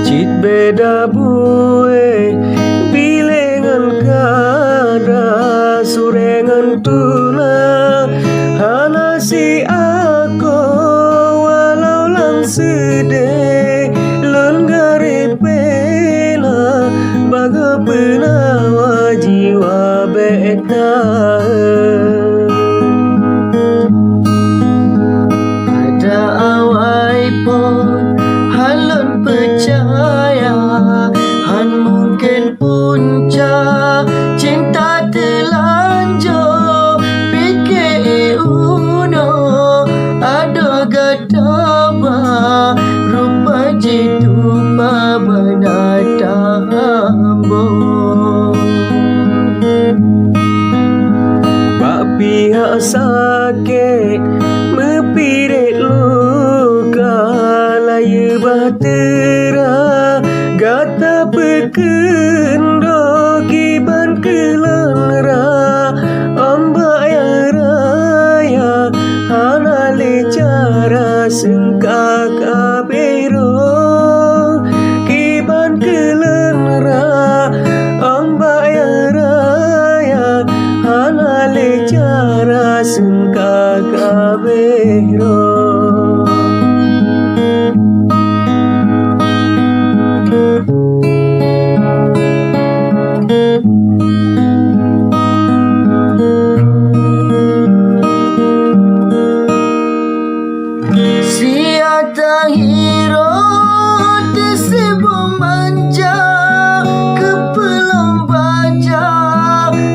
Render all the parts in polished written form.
Cit beda bue bilengan kada surengan tula hana si aku walau lang sedih lon garepela baga penawa jiwa beta ada awai pun halon percaya han mungkin punca cinta telanjur fikir uno ada gadaba rupa jitu menatambung bak pihak sakit mepirit luka laya bahtera gata pekendo kiban kelenra ombak yang raya hana le cara sengka kabero kiban kelenra ombak yang raya hana le cara sengka kabero. Siata hero tersebut manja kepelang baja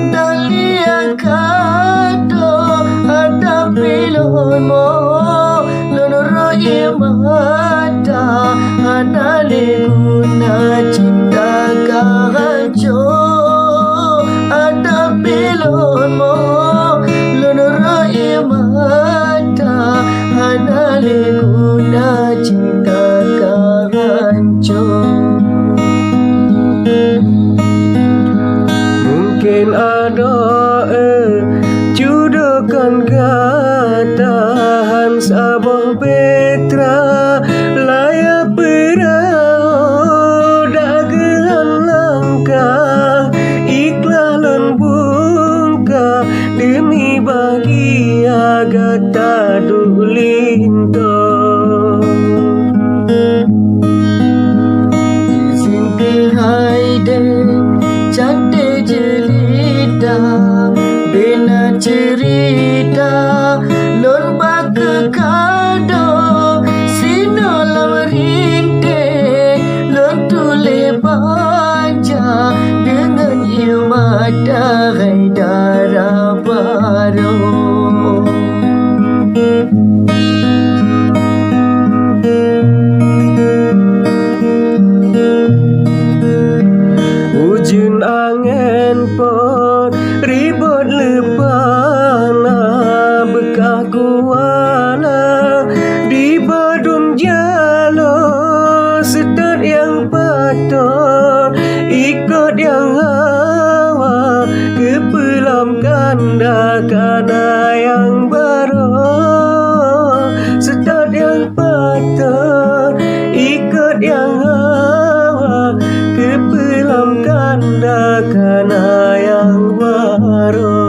dalian kado ada pilon mo lonoro mata ada leguna cinta kahajo ada pilon mo lonoro mata ada leguna cinta kahajo. Mungkin ada judokan katahan sabah betra layak berau dagelan langkah ikhlas lembungkah demi bahagia gata dulinto Sinti haide cande jelita bina cerita lon baka kado sino lamarinte lon tule baca dengan ilmata haidara baru ujun angin pun ribut lepana bekah kuala di badung jalo setat yang patut ikut yang hawa kepelam kanda kana yang baru setat yang patut ikut yang hawa kepelam kanda kana yang baru.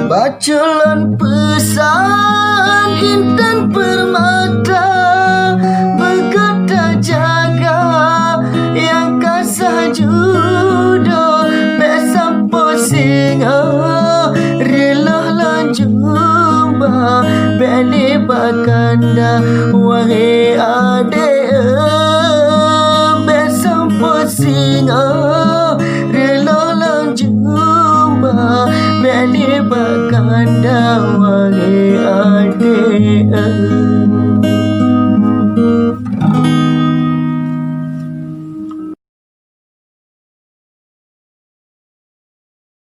Baculan pesan intan permata berkata jaga yang kasah judo besam posinga relah lanjumba beli bakanda wahai ade besam posinga relah lanjumba beli bakanda wahai ade